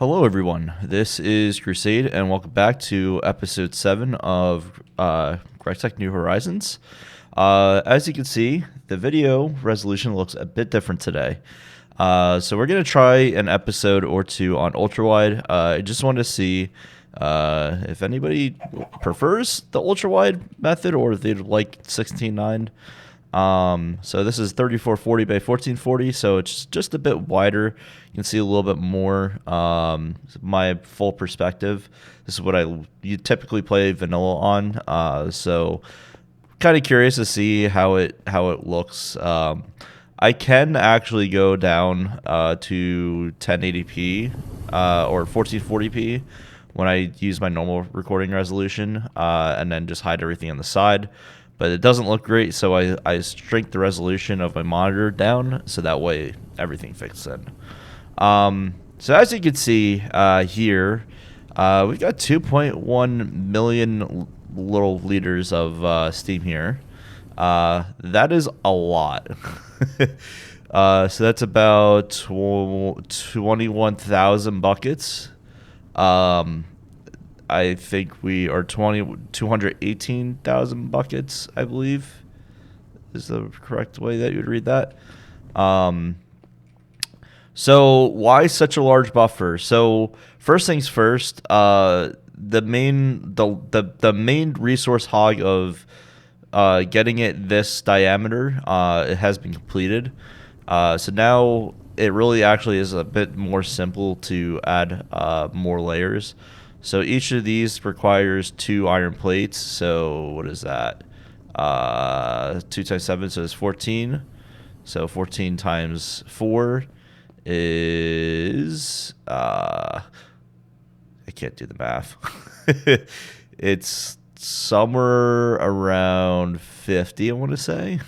Hello, everyone. This is Crusade, and welcome back to episode 7 of GregTech New Horizons. As you can see, the video resolution looks a bit different today. So we're going to try an episode or two on ultrawide. I just wanted to see if anybody prefers the ultrawide method or if they'd like 16:9. So this is 3440 by 1440, so it's just a bit wider. You can see a little bit more my full perspective. This is what you typically play vanilla on. So kind of curious to see how it looks. I can actually go down to 1080p or 1440p when I use my normal recording resolution, and then just hide everything on the side. But it doesn't look great, so I shrink the resolution of my monitor down so that way everything fits in. So as you can see here, we've got 2.1 million little liters of steam here. That is a lot. So that's about 21,000 buckets. I think we are 218,000 buckets, I believe, is the correct way that you would read that. So why such a large buffer? So first things first, the main resource hog of getting it this diameter, it has been completed. So now it really actually is a bit more simple to add more layers. So each of these requires 2 iron plates. So what is that? 2 times 7, so it's 14. So 14 times 4 is I can't do the math. It's somewhere around 50, I want to say.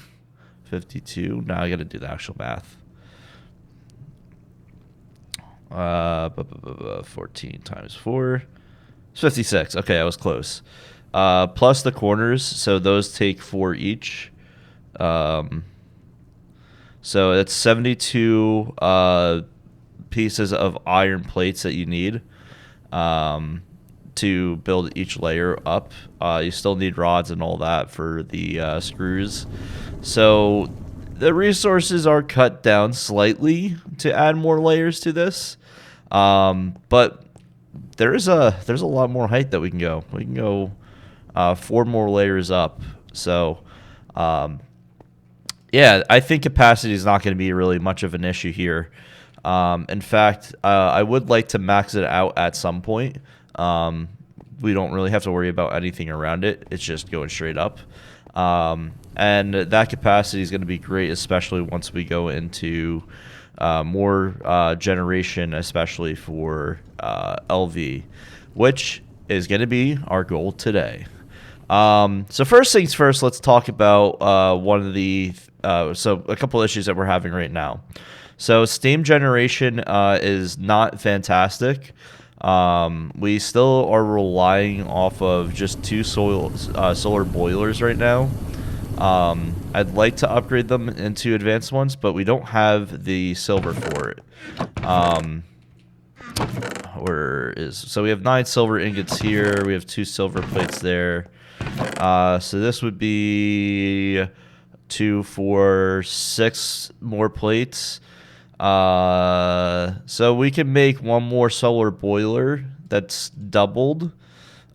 52. Now I got to do the actual math. 14 times 4. It's 56. Okay, I was close. Plus the corners, so those take 4 each. So that's 72 pieces of iron plates that you need to build each layer up. You still need rods and all that for the screws. So the resources are cut down slightly to add more layers to this. But there's a lot more height that we can go. We can go 4 more layers up. So, yeah, I think capacity is not going to be really much of an issue here. In fact, I would like to max it out at some point. We don't really have to worry about anything around it. It's just going straight up. And that capacity is going to be great, especially once we go into more generation, especially for LV, which is going to be our goal today. So first things first, let's talk about one of the so a couple issues that we're having right now. So steam generation is not fantastic. We still are relying off of just 2 solar boilers right now. I'd like to upgrade them into advanced ones, but we don't have the silver for it. So we have 9 silver ingots here. We have 2 silver plates there. So this would be 2, 4, 6 more plates. So we can make 1 more solar boiler that's doubled.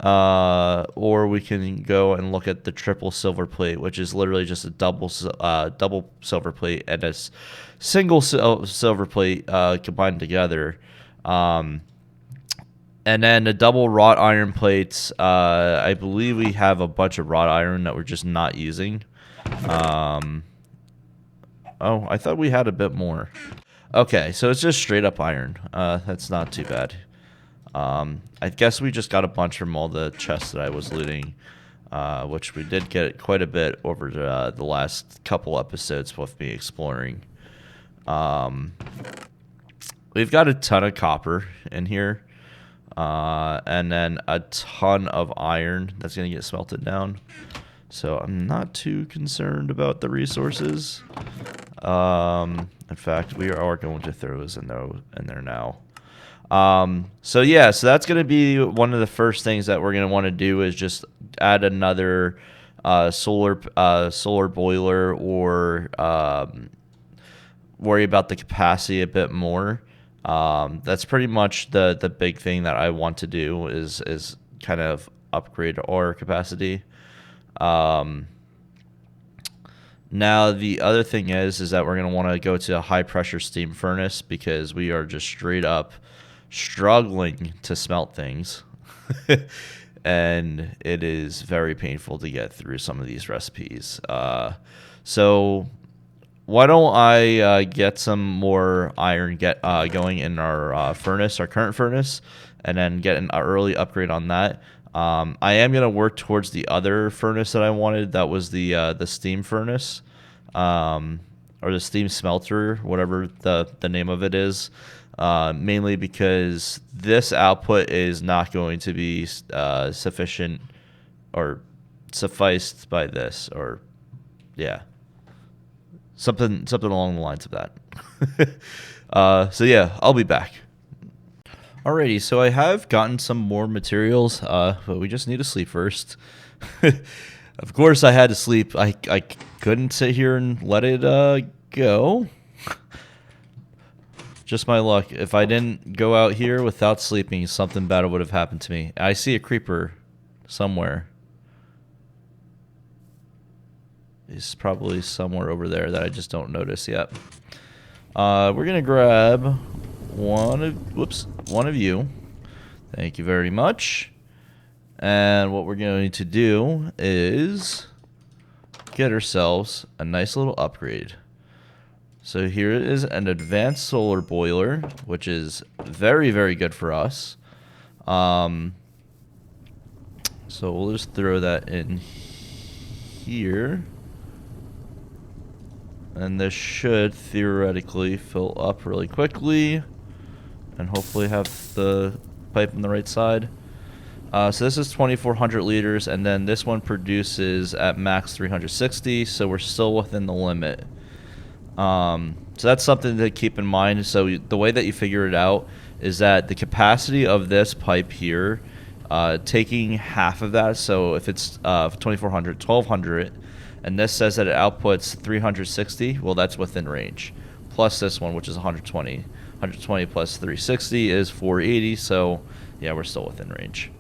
Or we can go and look at the triple silver plate, which is literally just a double silver plate and a single silver plate combined together. And then the double wrought iron plates, I believe we have a bunch of wrought iron that we're just not using. Oh, I thought we had a bit more. Okay, so it's just straight up iron. That's not too bad. I guess we just got a bunch from all the chests that I was looting, which we did get quite a bit over the last couple episodes with me exploring. We've got a ton of copper in here, and then a ton of iron that's going to get smelted down. So I'm not too concerned about the resources. In fact, we are going to throw those in there now. So yeah, so that's going to be one of the first things that we're going to want to do is just add another solar boiler, or worry about the capacity a bit more. That's pretty much the big thing that I want to do is kind of upgrade our capacity. Now the other thing is that we're going to want to go to a high pressure steam furnace, because we are just straight up struggling to smelt things. And it is very painful to get through some of these recipes. So why don't I get some more iron going in our furnace, our current furnace, and then get an early upgrade on that. I am going to work towards the other furnace that I wanted. That was the steam furnace, or the steam smelter, whatever the name of it is. Mainly because this output is not going to be sufficient or sufficed by this, or yeah, something along the lines of that. So yeah, I'll be back. Alrighty, so I have gotten some more materials, but we just need to sleep first. Of course, I had to sleep. I couldn't sit here and let it go. Just my luck. If I didn't go out here without sleeping, something bad would have happened to me. I see a creeper somewhere. He's probably somewhere over there that I just don't notice yet. We're gonna grab one of you. Thank you very much. And what we're going to do is get ourselves a nice little upgrade. So here is an advanced solar boiler, which is very, very good for us. So we'll just throw that in here. And this should theoretically fill up really quickly, and hopefully have the pipe on the right side. So this is 2,400 liters, and then this one produces at max 360, so we're still within the limit. So that's something to keep in mind. So the way that you figure it out is that the capacity of this pipe here, taking half of that, so if it's 2,400, 1,200, and this says that it outputs 360, well, that's within range. Plus this one, which is 120. 120 plus 360 is 480, so yeah, we're still within range.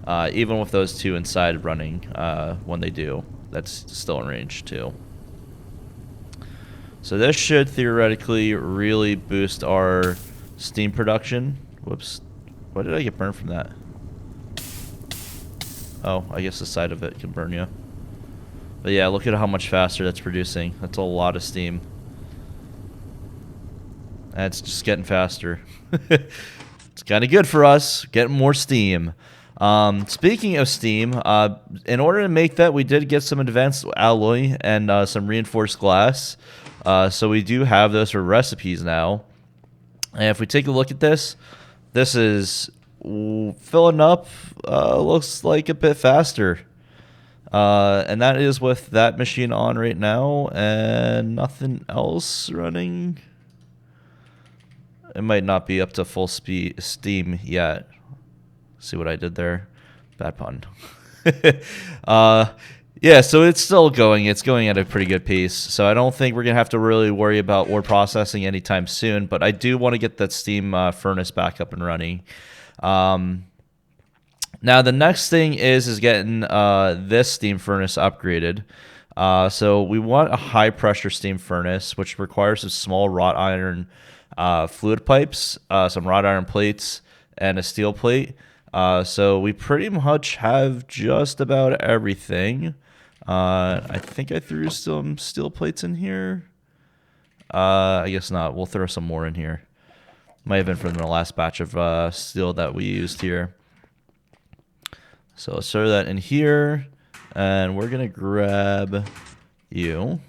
Even with those two inside running, when they do, that's still in range too. So this should theoretically really boost our steam production. Whoops. Why did I get burned from that? Oh, I guess the side of it can burn you. But yeah, look at how much faster that's producing. That's a lot of steam. And it's just getting faster. It's kind of good for us, getting more steam. Speaking of steam, in order to make that, we did get some advanced alloy and some reinforced glass. So we do have those for recipes now. And if we take a look at this, this is filling up, looks like a bit faster. And that is with that machine on right now and nothing else running. It might not be up to full steam yet. See what I did there? Bad pun. Yeah, so it's still going. It's going at a pretty good pace. So I don't think we're going to have to really worry about ore processing anytime soon. But I do want to get that steam furnace back up and running. Now, the next thing is getting this steam furnace upgraded. So we want a high-pressure steam furnace, which requires some small wrought iron fluid pipes, some wrought iron plates, and a steel plate. So we pretty much have just about everything. I think I threw some steel plates in here. I guess not. We'll throw some more in here. Might have been from the last batch of steel that we used here. So let's throw that in here. And we're going to grab you.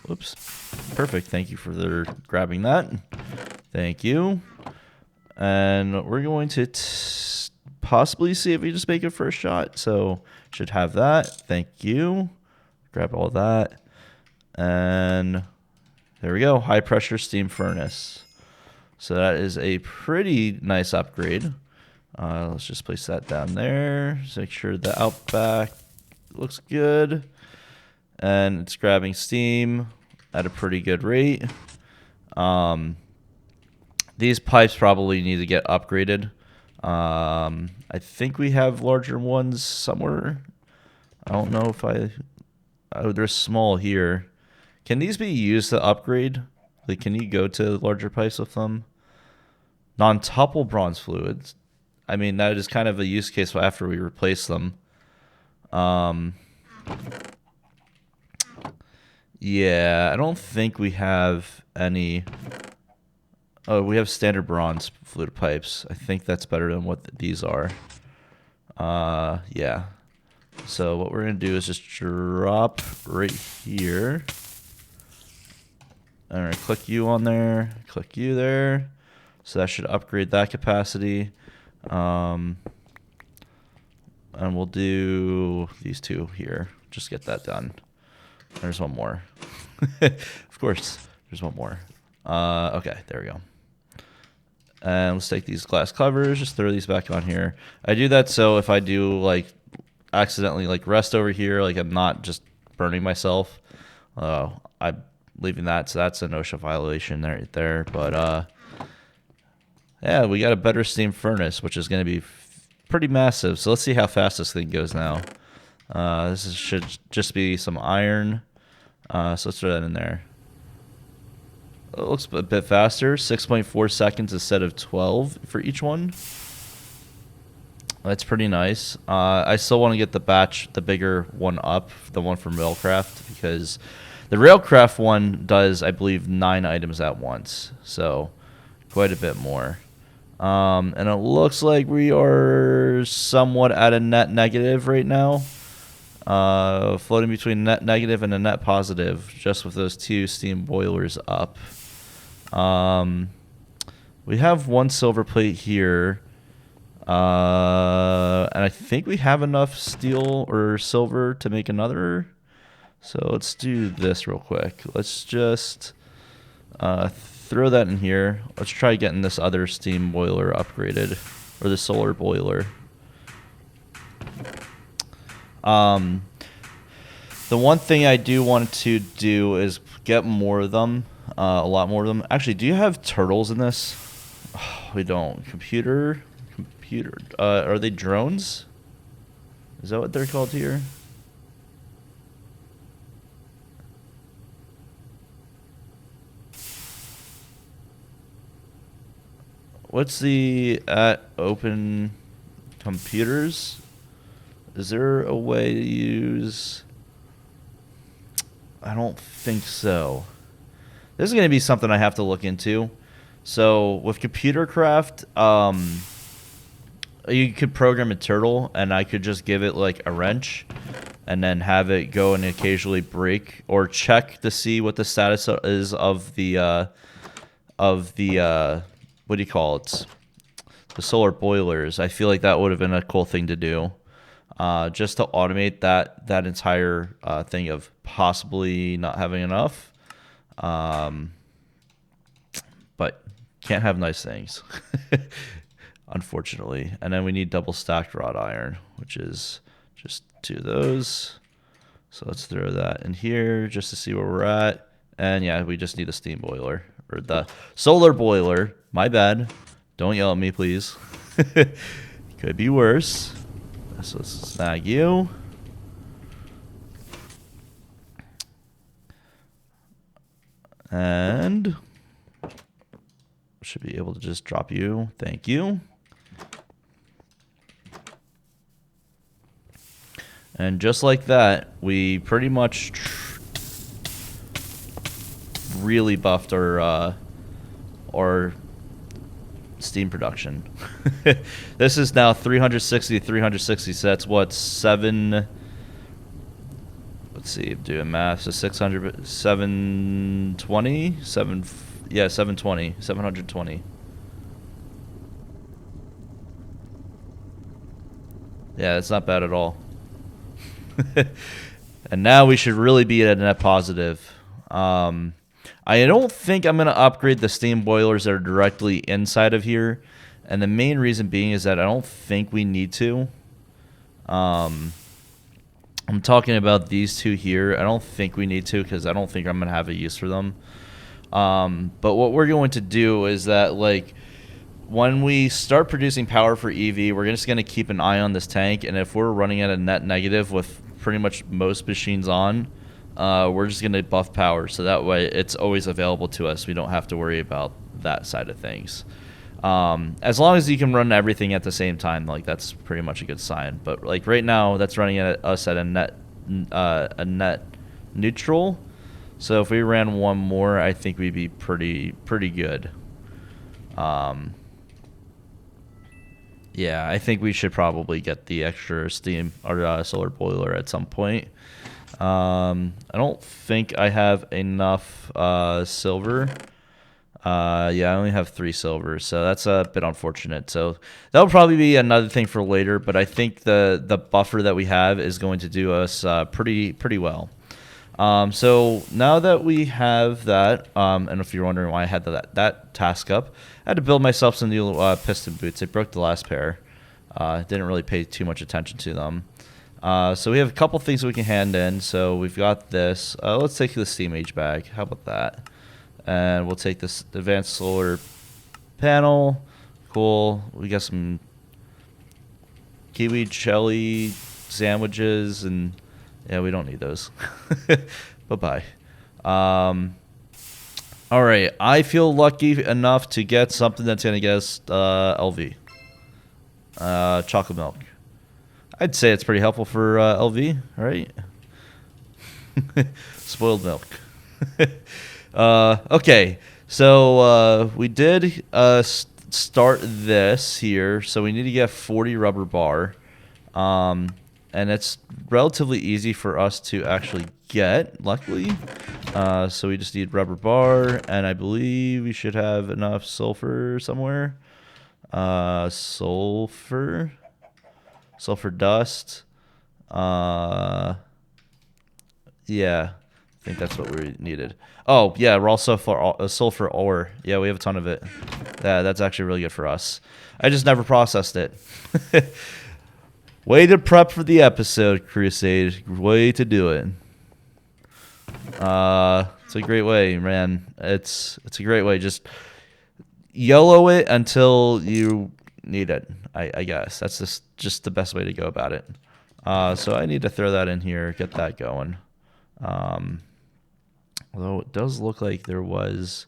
Whoops. Perfect. Thank you for grabbing that. Thank you. And we're going to possibly see if we just make a first shot. So should have that. Thank you. Grab all that. And there we go. High pressure steam furnace. So that is a pretty nice upgrade. Let's just place that down there. Just make sure the outback looks good. And it's grabbing steam at a pretty good rate. These pipes probably need to get upgraded. I think we have larger ones somewhere. I don't know if oh, they're small here. Can these be used to upgrade? Like, can you go to larger pipes with them? Non-topple bronze fluids. I mean, that is kind of a use case after we replace them. Yeah, I don't think we have any. Oh, we have standard bronze fluid pipes. I think that's better than what these are. Yeah. So what we're going to do is just drop right here. I'm going to click you on there, click you there. So that should upgrade that capacity. And we'll do these two here. Just get that done. There's one more. Of course, there's one more. Okay, there we go. And let's take these glass covers, just throw these back on here. I do that so if I do like accidentally like rest over here, like I'm not just burning myself. I'm leaving that, so that's an OSHA violation right there. But yeah, we got a better steam furnace, which is going to be pretty massive. So let's see how fast this thing goes now. Should just be some iron. So let's throw that in there. It looks a bit faster, 6.4 seconds instead of 12 for each one. That's pretty nice. I still want to get the bigger one up, the one from Railcraft, because the Railcraft one does, I believe, 9 items at once. So quite a bit more. And it looks like we are somewhat at a net negative right now. Floating between net negative and a net positive, just with those 2 steam boilers up. We have 1 silver plate here. And I think we have enough steel or silver to make another. So let's do this real quick. Let's just throw that in here. Let's try getting this other steam boiler upgraded, or the solar boiler. The one thing I do want to do is get more of them, a lot more of them. Actually, do you have turtles in this? Oh, we don't. Computer. Are they drones? Is that what they're called here? What's the open computers? Is there a way to use? I don't think so. This is going to be something I have to look into. So with ComputerCraft, you could program a turtle, and I could just give it like a wrench, and then have it go and occasionally break or check to see what the status is of the what do you call it? The solar boilers. I feel like that would have been a cool thing to do. Just to automate that entire thing of possibly not having enough. But can't have nice things, unfortunately. And then we need double stacked wrought iron, which is just 2 of those. So let's throw that in here just to see where we're at. And yeah, we just need a steam boiler, or the solar boiler. My bad. Don't yell at me, please. Could be worse. So let's snag you. And should be able to just drop you. Thank you. And just like that, we pretty much really buffed our steam production. This is now 360 so that's what, 7, let's see, doing math, so 600, 720, 720. Yeah, it's not bad at all. And now we should really be at a net positive. I don't think I'm going to upgrade the steam boilers that are directly inside of here. And the main reason being is that I don't think we need to. I'm talking about these two here. I don't think we need to because I don't think I'm going to have a use for them. But what we're going to do is that, like, when we start producing power for EV, we're just going to keep an eye on this tank. And if we're running at a net negative with pretty much most machines on, we're just going to buff power. So that way it's always available to us. We don't have to worry about that side of things. As long as you can run everything at the same time, like, that's pretty much a good sign. But like right now, that's running at us at a net neutral. So if we ran one more, I think we'd be pretty good. Yeah, I think we should probably get the extra steam or solar boiler at some point. I don't think I have enough silver. Yeah, I only have 3 silver, so that's a bit unfortunate. So that'll probably be another thing for later, but I think the buffer that we have is going to do us pretty well. So now that we have that, and if you're wondering why I had that task up, I had to build myself some new piston boots. I broke the last pair. Didn't really pay too much attention to them. So we have a couple things we can hand in. So we've got this. Let's take the steam age bag. How about that? And we'll take this advanced solar panel. Cool. We got some kiwi jelly sandwiches, and yeah, we don't need those. Bye-bye. All right. I feel lucky enough to get something that's going to get us LV. Chocolate milk. I'd say it's pretty helpful for LV, right? Spoiled milk. Okay, so we did start this here, so we need to get 40 rubber bar, and it's relatively easy for us to actually get, luckily. So we just need rubber bar, and I believe we should have enough sulfur somewhere. Sulfur dust. Yeah, I think that's what we needed. Oh, yeah, raw sulfur ore. Yeah, we have a ton of it. That's actually really good for us. I just never processed it. Way to prep for the episode, Crusade. Way to do it. It's a great way, man. It's a great way. Just YOLO it until you need it, I guess. That's just the best way to go about it. So I need to throw that in here, get that going. Although it does look like there was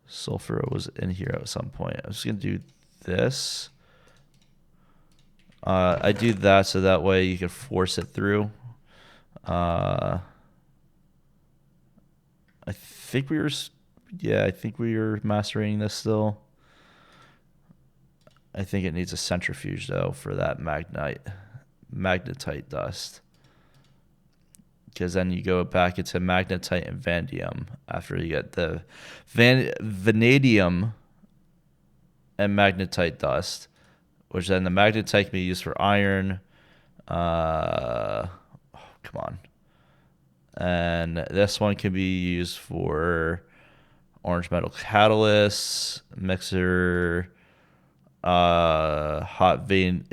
sulfur was in here at some point. I'm just going to do this. I do that so that way you can force it through. I think we were macerating this still. I think it needs a centrifuge though for that magnetite dust. Because then you go back into magnetite and vanadium after you get the vanadium and magnetite dust, which then the magnetite can be used for iron. Come on. And this one can be used for orange metal catalyst, mixer, hot vein.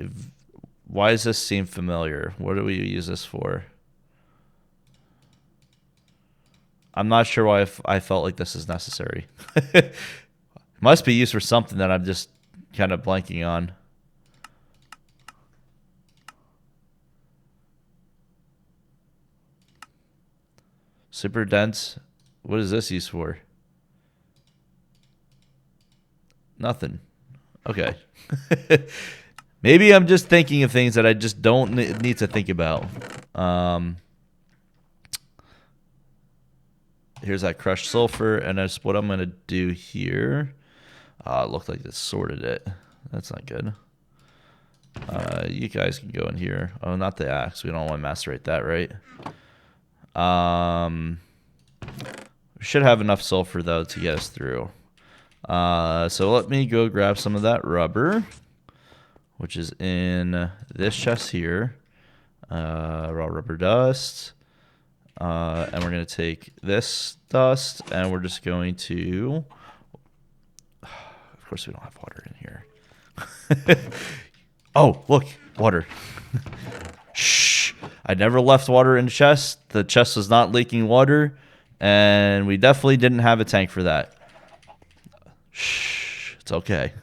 Why does this seem familiar? What do we use this for? I'm not sure why I felt like this is necessary. Must be used for something that I'm just kind of blanking on. Super dense. What is this used for? Nothing. Okay. Maybe I'm just thinking of things that I just don't need to think about. Here's that crushed sulfur, and that's what I'm going to do here. It looked like it sorted it. That's not good. You guys can go in here. Oh, not the axe. We don't want to macerate that, right? We should have enough sulfur, though, to get us through. So let me go grab some of that rubber, which is in this chest here. Raw rubber dust. And we're going to take this dust and we're just going to... Of course we don't have water in here. Oh, look, water. Shh. I never left water in the chest. The chest was not leaking water. And we definitely didn't have a tank for that. Shh. It's okay.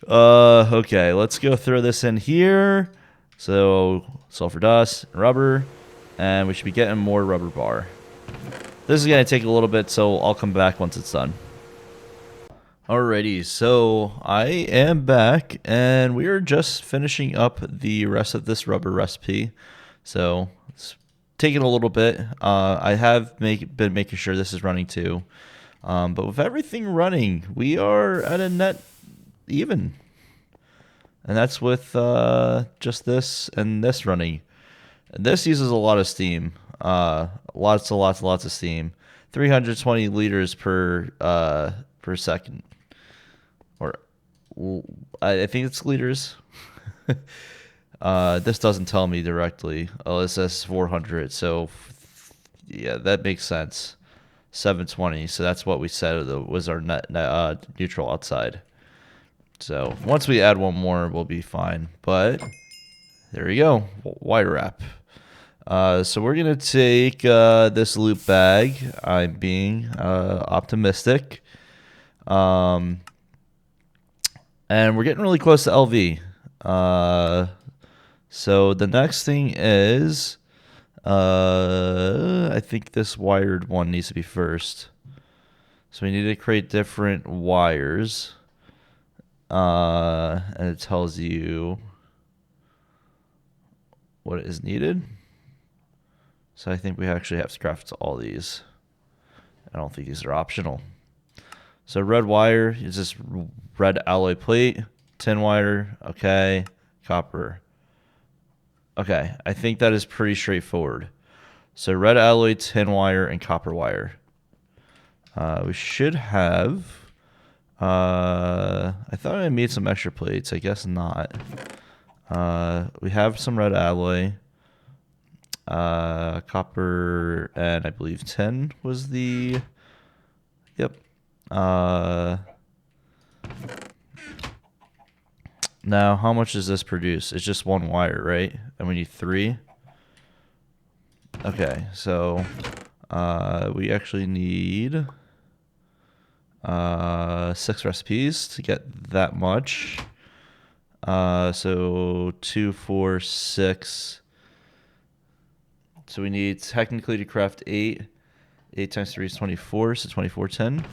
Okay, let's go throw this in here. So, sulfur dust, rubber, and we should be getting more rubber bar. This is going to take a little bit, so I'll come back once it's done. Alrighty, so I am back, and we are just finishing up the rest of this rubber recipe. So, it's taking a little bit. I have been making sure this is running too. But with everything running, we are at a net even. And that's with just this and this running. This uses a lot of steam. Lots of steam. 320 liters per second. Or I think it's liters. This doesn't tell me directly. Oh, it says 400. So yeah, that makes sense. 720. So that's what we said was our net neutral outside. So once we add one more, we'll be fine. But there you go, wire wrap. So we're gonna take this loop bag. I'm being optimistic. And we're getting really close to LV. So the next thing is, I think this wired one needs to be first. So we need to create different wires. And it tells you what is needed. So I think we actually have to craft all these. I don't think these are optional. So red wire is this red alloy plate. Tin wire, okay. Copper. Okay, I think that is pretty straightforward. So red alloy, tin wire, and copper wire. We should have... I thought I made some extra plates. I guess not. We have some red alloy. Copper, and I believe tin was the... Yep. Now, how much does this produce? It's just one wire, right? And we need 3. Okay, so we actually need 6 recipes to get that much. So 2, 4, 6. So we need technically to craft 8. 8 times 3 is 24, so 24 tin.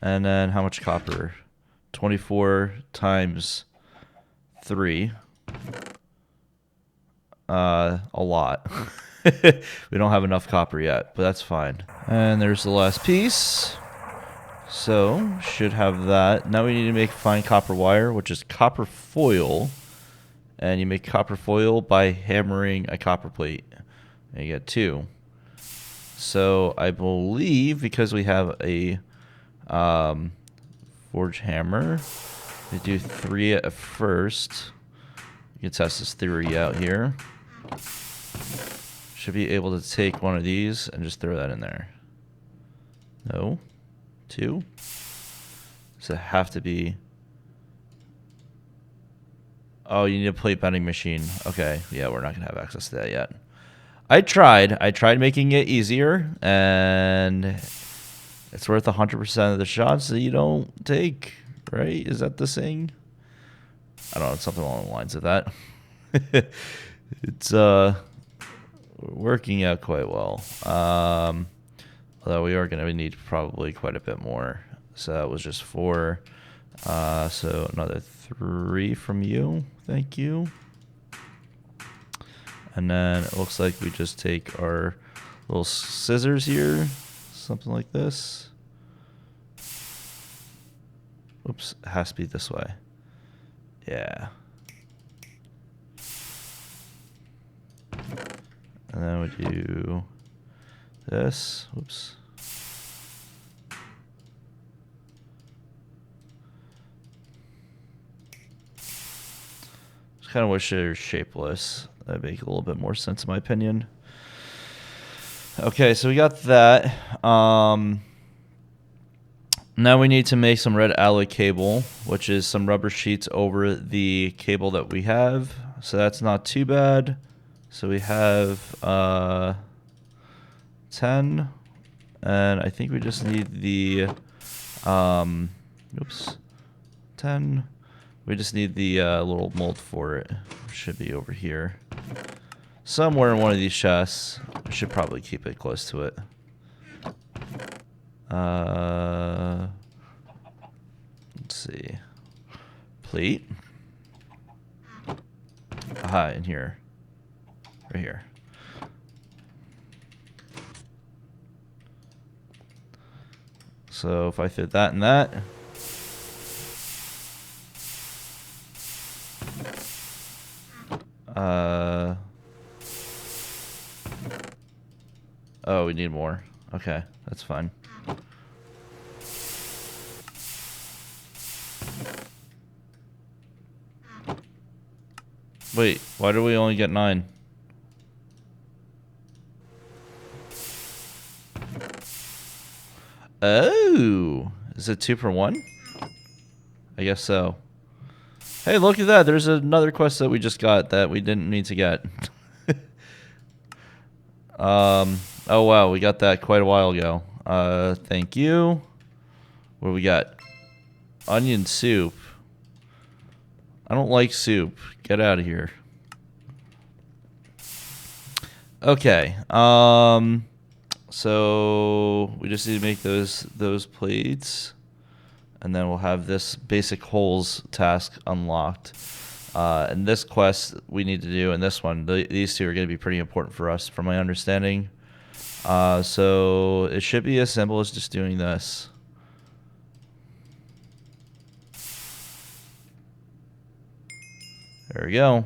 And then how much copper? 24 times 3. A lot. We don't have enough copper yet, but that's fine. And there's the last piece. So, should have that. Now we need to make fine copper wire, which is copper foil. And you make copper foil by hammering a copper plate. And you get 2. So, I believe because we have a forge hammer, we do 3 at first. You can test this theory out here. Should be able to take one of these and just throw that in there. No. 2. Does it have to be? Oh, you need a plate bending machine. Okay, yeah, we're not gonna have access to that yet. I tried making it easier, and it's worth 100% of the shots that you don't take, right? Is that the saying? I don't know, it's something along the lines of that. It's working out quite well. Although we are going to need probably quite a bit more. So that was just 4. So another 3 from you. Thank you. And then it looks like we just take our little scissors here. Something like this. Oops, it has to be this way. Yeah. And then we do this. Whoops. kind of wish they were shapeless. That'd make a little bit more sense in my opinion. Okay, so we got that. Now we need to make some red alloy cable, which is some rubber sheets over the cable that we have. So that's not too bad. So we have 10, and I think we just need the 10. We just need the little mold for it. It should be over here. Somewhere in one of these chests. I should probably keep it close to it. Let's see. Plate. Aha, in here. Right here. So if I fit that and that. Oh, we need more. Okay, that's fine. Wait, why do we only get 9? Oh, is it 2 for 1? I guess so. Hey, look at that. There's another quest that we just got that we didn't need to get. Oh, wow. We got that quite a while ago. Thank you. What do we got? Onion soup. I don't like soup. Get out of here. Okay. So we just need to make those plates, and then we'll have this basic holes task unlocked. And this quest we need to do, and this one, these two are going to be pretty important for us, from my understanding. So it should be as simple as just doing this. There we go.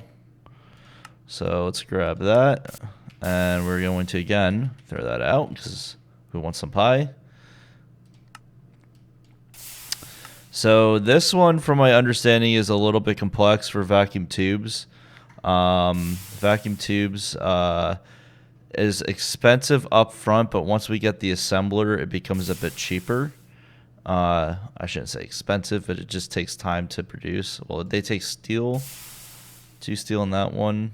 So let's grab that, and we're going to again throw that out because who wants some pie? So this one, from my understanding, is a little bit complex for vacuum tubes. Vacuum tubes is expensive up front, but once we get the assembler, it becomes a bit cheaper. I shouldn't say expensive, but it just takes time to produce. Well, they take steel. 2 steel in that one.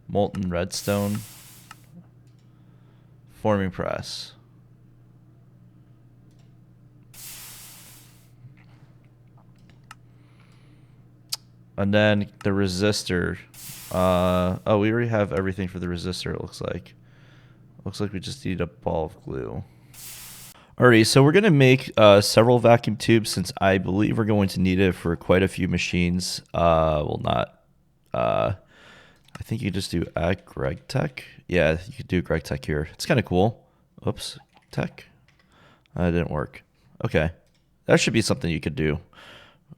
Molten redstone. Forming press. And then the resistor. Oh, we already have everything for the resistor, it looks like. Looks like we just need a ball of glue. Alrighty, so we're going to make several vacuum tubes, since I believe we're going to need it for quite a few machines. Well, not. I think you just do at GregTech. Yeah, you could do GregTech here. It's kind of cool. Oops, tech. That didn't work. Okay, that should be something you could do.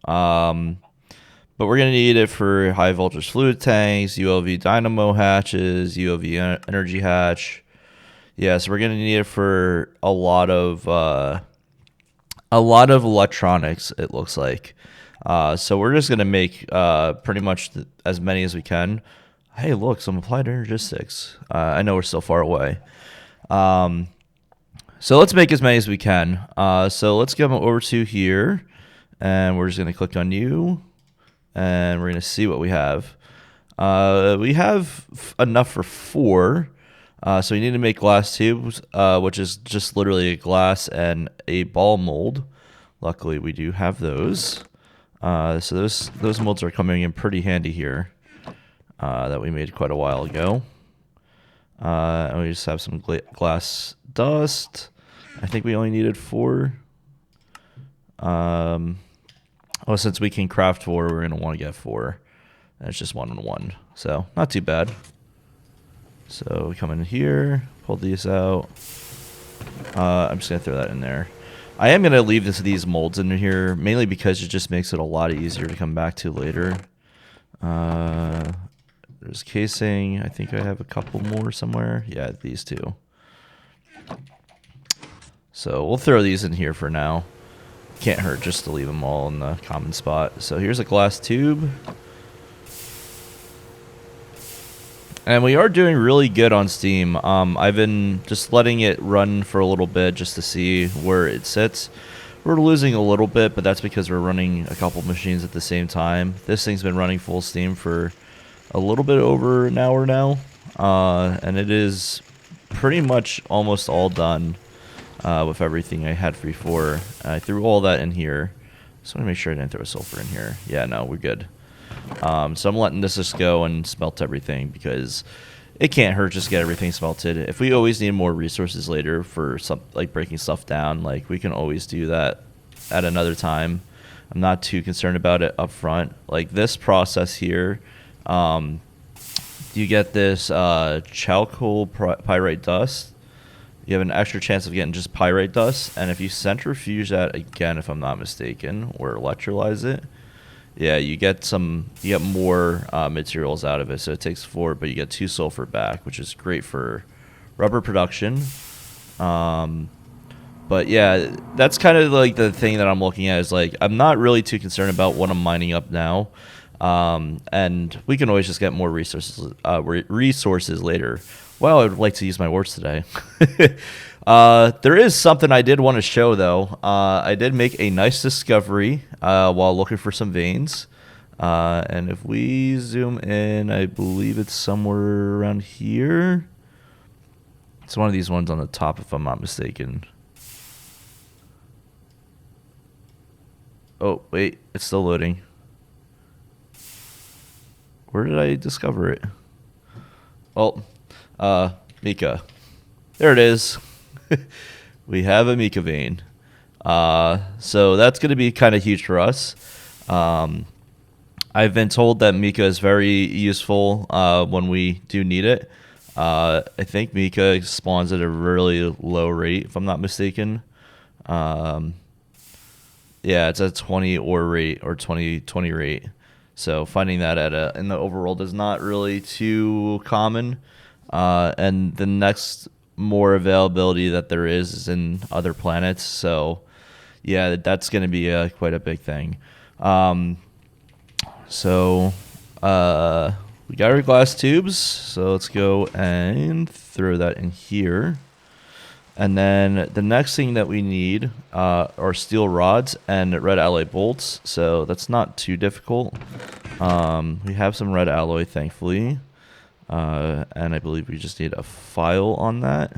But we're going to need it for high voltage fluid tanks, ULV dynamo hatches, ULV energy hatch. Yeah, so we're going to need it for a lot of electronics, it looks like. So we're just going to make pretty much as many as we can. Hey, look, some applied energistics. I know we're still far away. So let's make as many as we can. So let's get them over to here, and we're just going to click on you, and we're going to see what we have. We have enough for 4. So we need to make glass tubes, which is just literally a glass and a ball mold. Luckily, we do have those. So those molds are coming in pretty handy here, that we made quite a while ago. And we just have some glass dust. I think we only needed 4. Well, since we can craft 4, we're going to want to get 4. And it's just 1 on 1. So not too bad. So we come in here, pull these out. I'm just going to throw that in there. I am going to leave these molds in here, mainly because it just makes it a lot easier to come back to later. There's casing. I think I have a couple more somewhere. Yeah, these 2. So we'll throw these in here for now. can't hurt just to leave them all in the common spot. So here's a glass tube. And we are doing really good on Steam. I've been just letting it run for a little bit just to see where it sits. We're losing a little bit, but that's because we're running a couple machines at the same time. This thing's been running full Steam for a little bit over an hour now. And it is pretty much almost all done with everything I had before. I threw all that in here. Just want to make sure I didn't throw a sulfur in here. Yeah, no, we're good. So I'm letting this just go and smelt everything because it can't hurt just get everything smelted. If we always need more resources later for some like breaking stuff down, like we can always do that at another time. I'm not too concerned about it up front. Like this process here, you get this charcoal pyrite dust. You have an extra chance of getting just pyrite dust, and if you centrifuge that again, if I'm not mistaken, or electrolyze it, yeah, you get more materials out of it. So it takes 4, but you get 2 sulfur back, which is great for rubber production. But yeah, that's kind of like the thing that I'm looking at is like I'm not really too concerned about what I'm mining up now, and we can always just get more resources later. Well, I would like to use my words today. There is something I did want to show, though. I did make a nice discovery while looking for some veins. And if we zoom in, I believe it's somewhere around here. It's one of these ones on the top, if I'm not mistaken. Oh, wait. It's still loading. Where did I discover it? Well, Mica. There it is. We have a Mica vein. So that's going to be kind of huge for us. I've been told that Mica is very useful when we do need it. I think Mica spawns at a really low rate, if I'm not mistaken. Yeah, it's a 20 ore rate or 20 rate. So finding that in the overworld is not really too common. And the next more availability that there is in other planets. So yeah, that's going to be quite a big thing. So we got our glass tubes. So let's go and throw that in here. And then the next thing that we need are steel rods and red alloy bolts. So that's not too difficult. We have some red alloy, thankfully. And I believe we just need a file on that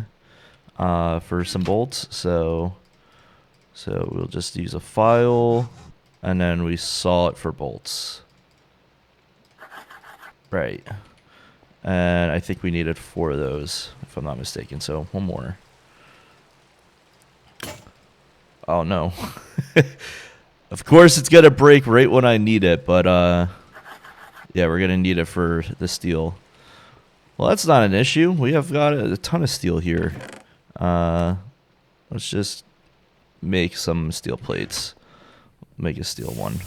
for some bolts. So we'll just use a file, and then we saw it for bolts. Right. And I think we needed 4 of those, if I'm not mistaken. So one more. Oh, no. Of course, it's going to break right when I need it, but yeah, we're going to need it for the steel. Well, that's not an issue. We have got a ton of steel here. Let's just make some steel plates. Make a steel one.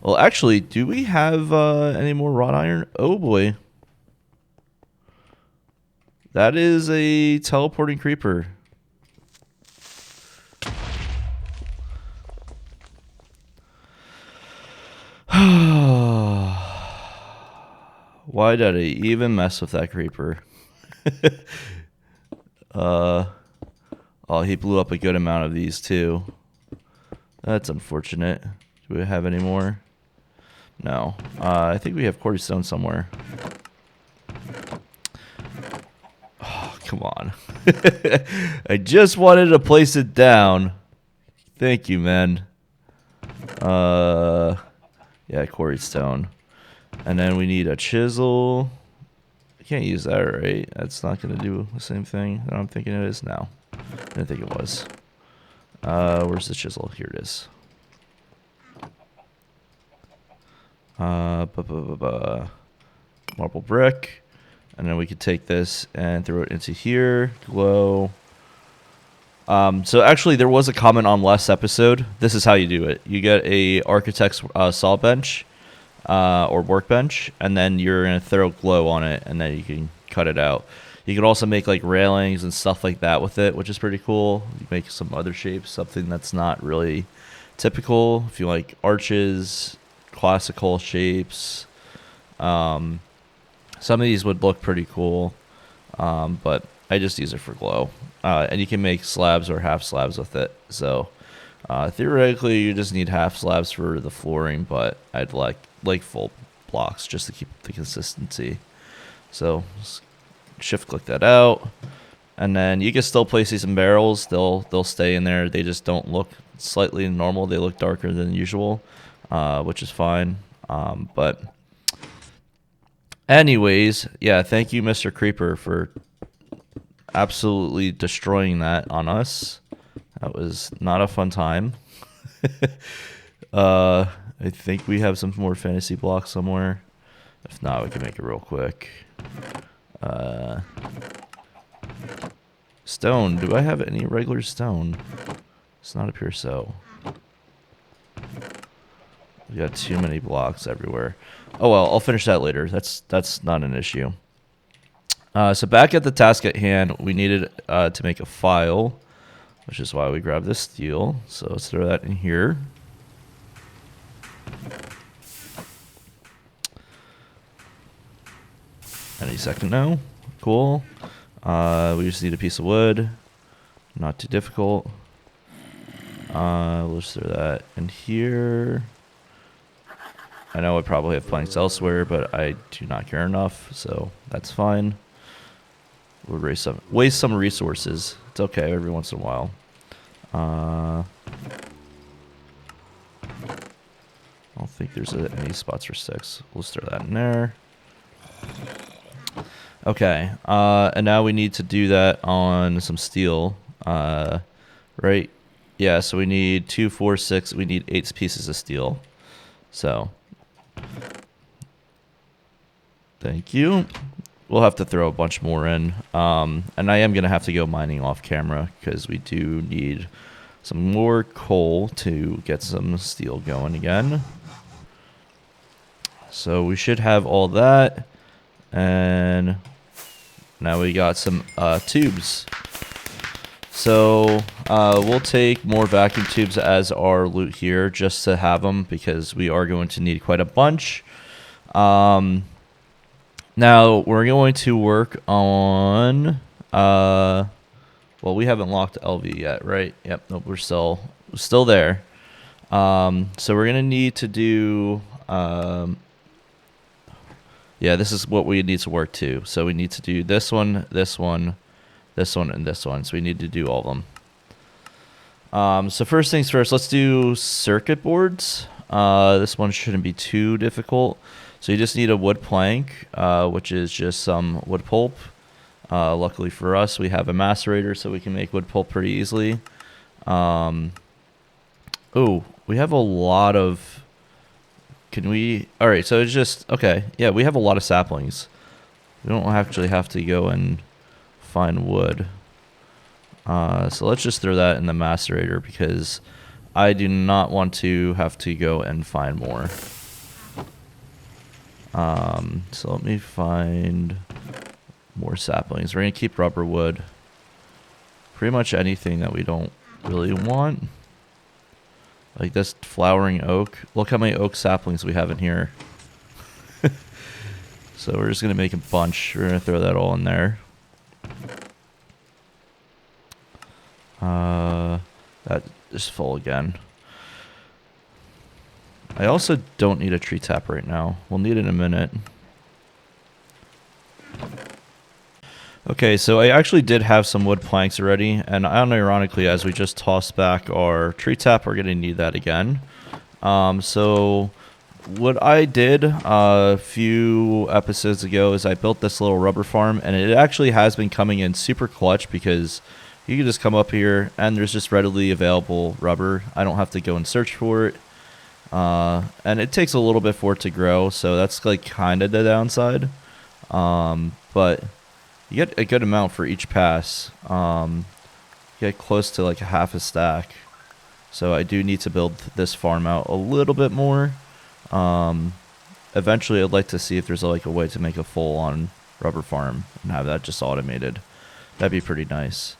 Well, actually, do we have any more wrought iron? Oh, boy. That is a teleporting creeper. Why did I even mess with that creeper? Oh, he blew up a good amount of these too. That's unfortunate. Do we have any more? No. I think we have quartz stone somewhere. Oh, come on. I just wanted to place it down. Thank you, man. Yeah, quartz stone. And then we need a chisel. I can't use that, right? That's not going to do the same thing that I'm thinking it is now. I didn't think it was. Where's the chisel? Here it is. Marble brick. And then we could take this and throw it into here. Glow. So actually, there was a comment on last episode. This is how you do it. You get a architect's saw bench. Or workbench, and then you're going to throw glow on it, and then you can cut it out. You can also make like railings and stuff like that with it, which is pretty cool. You make some other shapes, something that's not really typical. If you like arches, classical shapes, some of these would look pretty cool, but I just use it for glow. And you can make slabs or half slabs with it. So theoretically, you just need half slabs for the flooring, but I'd like full blocks just to keep the consistency. So shift click that out, and then you can still place these in barrels. They'll stay in there. They just don't look slightly normal. They look darker than usual, which is fine. But anyways, yeah, thank you, Mr. Creeper, for absolutely destroying that on us. That was not a fun time. I think we have some more fantasy blocks somewhere. If not, we can make it real quick. Stone. Do I have any regular stone? It's not appear so. We got too many blocks everywhere. Oh well, I'll finish that later. That's not an issue. So back at the task at hand, we needed to make a file, which is why we grabbed this steel. So let's throw that in here. Any second now. Cool. We just need a piece of wood. Not too difficult. We'll just throw that in here. I know I probably have planks elsewhere, but I do not care enough, so that's fine. We'll waste some resources. It's okay every once in a while. I don't think there's any spots for sticks. We'll just throw that in there. Okay, and now we need to do that on some steel, right? Yeah, so we need 2, 4, 6. We need 8 pieces of steel. So, thank you. We'll have to throw a bunch more in, and I am gonna have to go mining off camera because we do need some more coal to get some steel going again. So we should have all that, and now we got some tubes. So we'll take more vacuum tubes as our loot here just to have them because we are going to need quite a bunch. Now we're going to work on, well, we haven't locked LV yet, right? Yep, nope, we're still there. So we're gonna need to do, yeah, this is what we need to work to. So we need to do this one, this one, this one, and this one. So we need to do all of them. So first things first, let's do circuit boards. This one shouldn't be too difficult. So you just need a wood plank, which is just some wood pulp. Luckily for us, we have a macerator, so we can make wood pulp pretty easily. Oh, we have a lot of... Can we... Alright, so it's just... Okay, yeah, we have a lot of saplings. We don't actually have to go and find wood. So let's just throw that in the macerator because I do not want to have to go and find more. So let me find more saplings. We're going to keep rubber wood. Pretty much anything that we don't really want. Like this flowering oak. Look how many oak saplings we have in here. So we're just going to make a bunch. We're going to throw that all in there. That is full again. I also don't need a tree tap right now. We'll need it in a minute. Okay, so I actually did have some wood planks already, and unironically, as we just tossed back our tree tap, we're going to need that again. So what I did a few episodes ago is I built this little rubber farm, and it actually has been coming in super clutch because you can just come up here, and there's just readily available rubber. I don't have to go and search for it. And it takes a little bit for it to grow, so that's like kind of the downside. But you get a good amount for each pass. You get close to like a half a stack. So I do need to build this farm out a little bit more. Eventually I'd like to see if there's like a way to make a full-on rubber farm and have that just automated. That'd be pretty nice.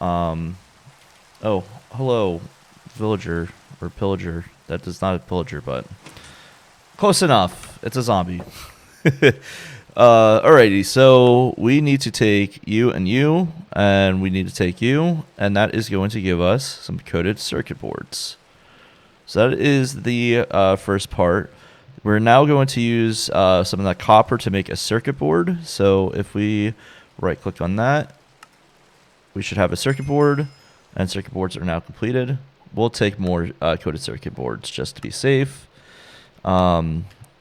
Oh, hello, villager or pillager. That is not a pillager, but close enough. It's a zombie. Alrighty, so we need to take you, and we need to take you, and that is going to give us some coded circuit boards. So that is the first part. We're now going to use some of that copper to make a circuit board. So if we right-click on that, we should have a circuit board, and circuit boards are now completed. We'll take more coded circuit boards just to be safe.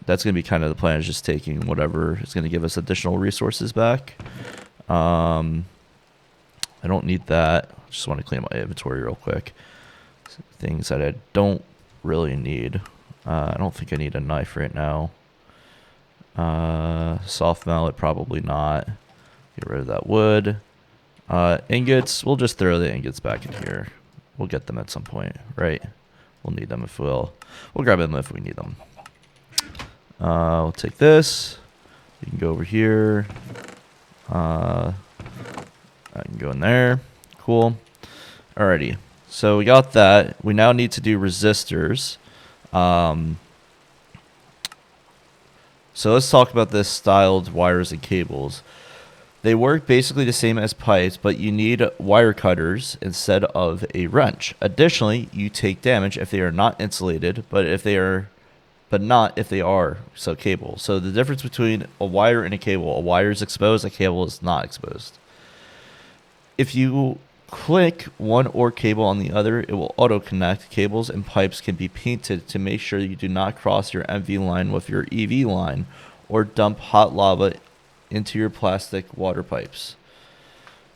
That's going to be kind of the plan, is just taking whatever is going to give us additional resources back. I don't need that. Just want to clean up my inventory real quick. Things that I don't really need. I don't think I need a knife right now. Soft mallet, probably not. Get rid of that wood. Ingots, we'll just throw the ingots back in here. We'll get them at some point, right? We'll need them if we'll grab them if we need them. We'll take this. You can go over here. I can go in there. Cool. Alrighty. So we got that. We now need to do resistors. So let's talk about this styled wires and cables. They work basically the same as pipes, but you need wire cutters instead of a wrench. Additionally, you take damage if they are not insulated, but not if they are, so cable. So the difference between a wire and a wire is exposed, a cable is not exposed. If you click one or cable on the other, it will auto connect. Cables and pipes can be painted to make sure you do not cross your MV line with your EV line or dump hot lava into your plastic water pipes.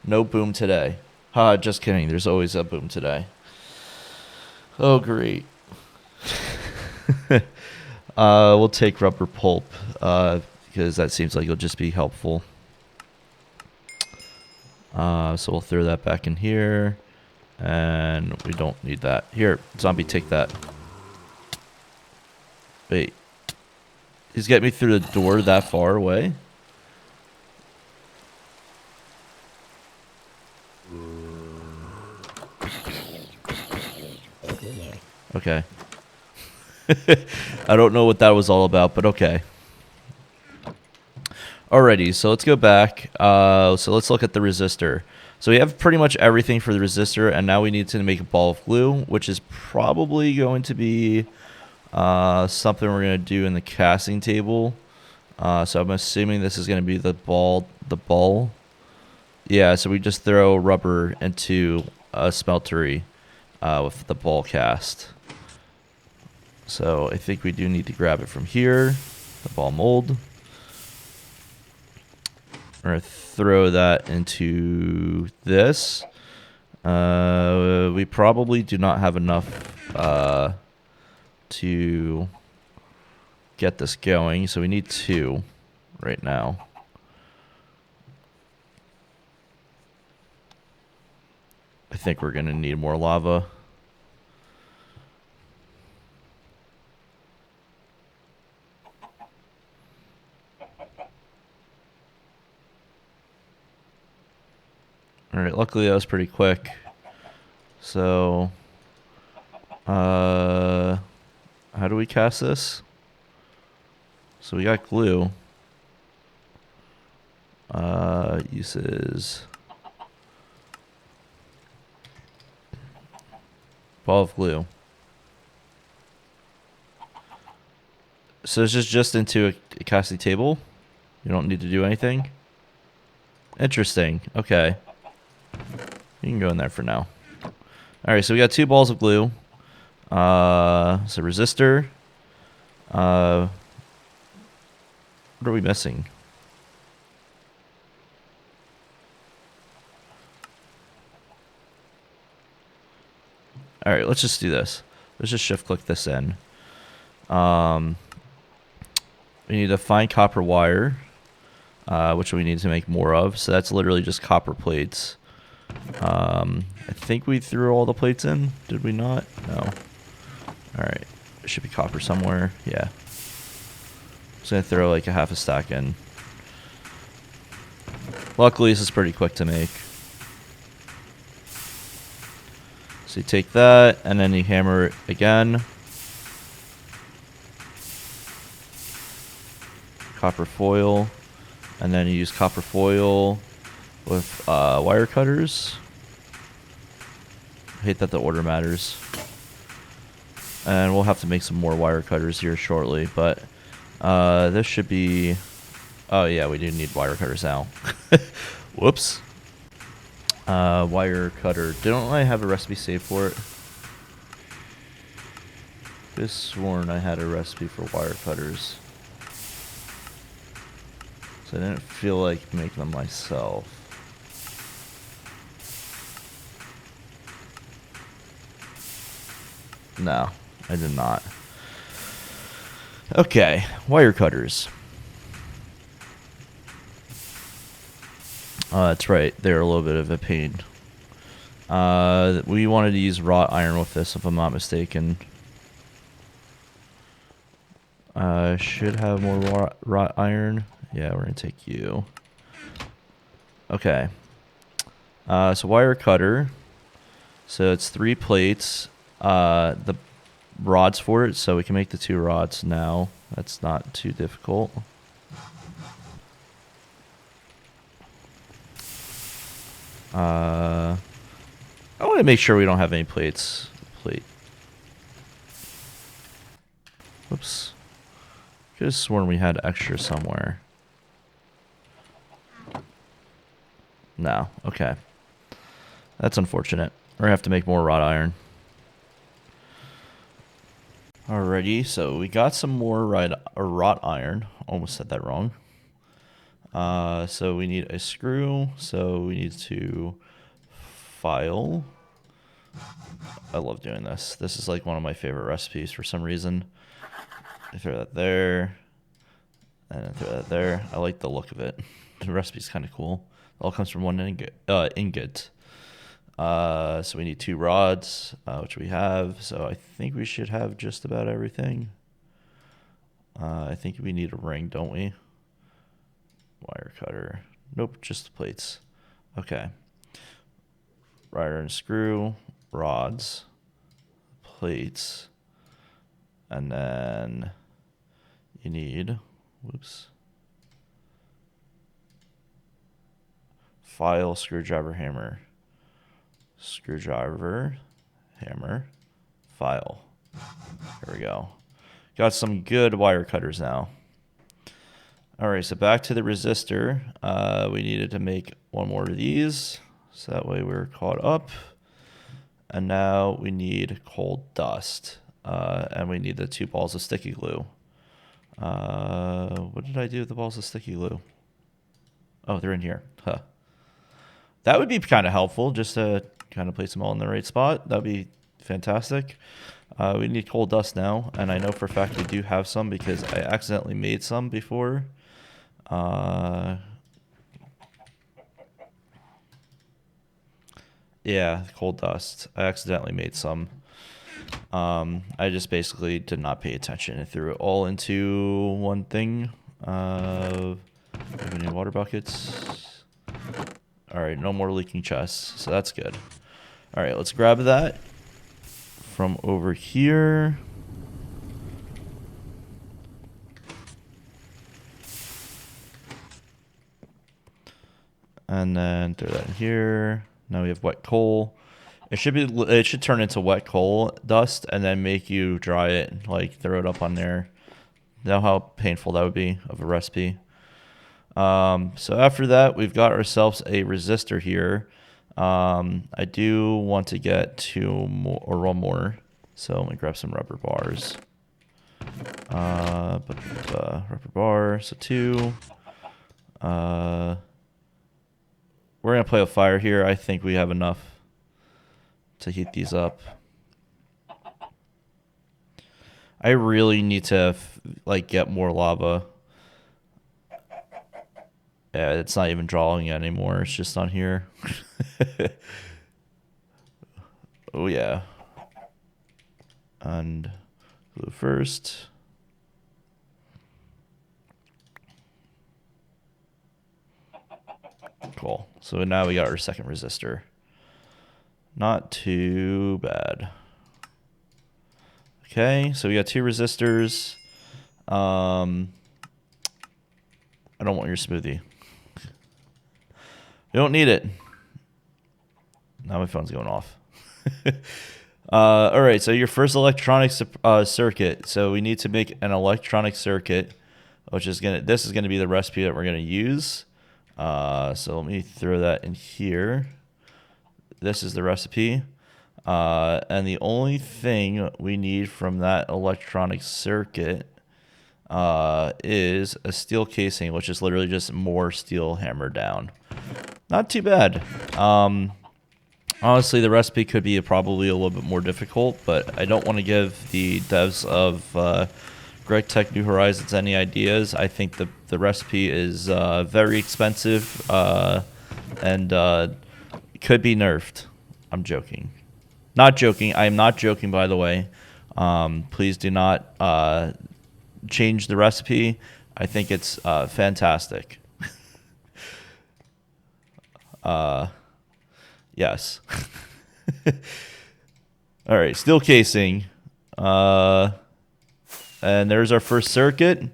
No boom today. Just kidding. There's always a boom today. Oh, great. We'll take rubber pulp because that seems like it'll just be helpful. So we'll throw that back in here, and we don't need that. Here, zombie, take that. Wait. He's getting me through the door that far away? Okay. I don't know what that was all about, but okay. Alrighty, so let's go back. So let's look at the resistor. So we have pretty much everything for the resistor, and now we need to make a ball of glue, which is probably going to be something we're going to do in the casting table. So I'm assuming this is going to be the ball. Yeah, so we just throw rubber into a smeltery with the ball cast. So I think we do need to grab it from here, the ball mold. We're going to throw that into this. We probably do not have enough to get this going, so we need 2 right now. I think we're going to need more lava. Alright, luckily that was pretty quick. So, how do we cast this? So we got glue. Uses ball of glue. So this is just into a casting table. You don't need to do anything. Interesting. Okay. You can go in there for now. Alright, so we got 2 balls of glue. So resistor. What are we missing? Alright, let's just do this. Let's just shift click this in. We need a fine copper wire, which we need to make more of. So that's literally just copper plates. I think we threw all the plates in. Did we not? No. Alright. There should be copper somewhere. Yeah. Just gonna throw like a half a stack in. Luckily, this is pretty quick to make. So So you take that, and then you hammer it again. Copper foil. And then you use copper foil with wire cutters. I hate that the order matters. And we'll have to make some more wire cutters here shortly, but this should be... Oh yeah, we do need wire cutters now. Whoops. Wire cutter. Don't I have a recipe saved for it? I could have sworn I had a recipe for wire cutters. So I didn't feel like making them myself. No, I did not. Okay, wire cutters. That's right, they're a little bit of a pain. We wanted to use wrought iron with this, if I'm not mistaken. Should have more wrought iron. Yeah, we're gonna take you. Okay. So wire cutter. So it's 3 plates. The rods for it, so we can make the 2 rods now. That's not too difficult. I want to make sure we don't have any plates. Whoops. Could have sworn we had extra somewhere. No. Okay. That's unfortunate. We're going to have to make more wrought iron. Alrighty, so we got some more wrought iron. Almost said that wrong. So we need a screw. So we need to file. I love doing this. This is like one of my favorite recipes for some reason. I throw that there. And I throw that there. I like the look of it. The recipe's kind of cool. It all comes from one ingot. So we need 2 rods, which we have. So I think we should have just about everything. I think we need a ring, don't we? Wire cutter. Nope, just the plates. Okay. Wire and screw, rods, plates, and then you need, whoops, file, screwdriver, hammer. Screwdriver, hammer, file. There we go. Got some good wire cutters now. Alright, so back to the resistor. We needed to make 1 more of these, so that way we're caught up. And now we need coal dust. And we need the 2 balls of sticky glue. What did I do with the balls of sticky glue? Oh, they're in here. Huh. That would be kind of helpful, just to kind of place them all in the right spot. That would be fantastic. We need coal dust now, and I know for a fact we do have some because I accidentally made some before. Yeah, coal dust. I accidentally made some. I just basically did not pay attention and threw it all into one thing. We need water buckets. Alright, no more leaking chests, so that's good. Alright, let's grab that from over here. And then throw that in here. Now we have wet coal. It should turn into wet coal dust and then make you dry it, like throw it up on there. You know how painful that would be of a recipe. So after that, we've got ourselves a resistor here. I do want to get 2 more or 1 more. So let me grab some rubber bars. Rubber bar, so 2. We're going to play with fire here. I think we have enough to heat these up. I really need to get more lava. Yeah, it's not even drawing anymore. It's just on here. Oh yeah. And glue first. Cool. So now we got our second resistor. Not too bad. Okay, so we got 2 resistors. I don't want your smoothie. You don't need it. Now my phone's going off. All right, so your first electronic circuit. So we need to make an electronic circuit, which is this is gonna be the recipe that we're gonna use. So let me throw that in here. This is the recipe. And the only thing we need from that electronic circuit is a steel casing, which is literally just more steel hammered down. Not too bad. Honestly, the recipe could be probably a little bit more difficult, but I don't want to give the devs of GregTech New Horizons any ideas. I think the recipe is very expensive and could be nerfed. I'm joking. Not joking. I am not joking, by the way. Please do not change the recipe. I think it's fantastic. Yes. All right, steel casing. And there's our first circuit.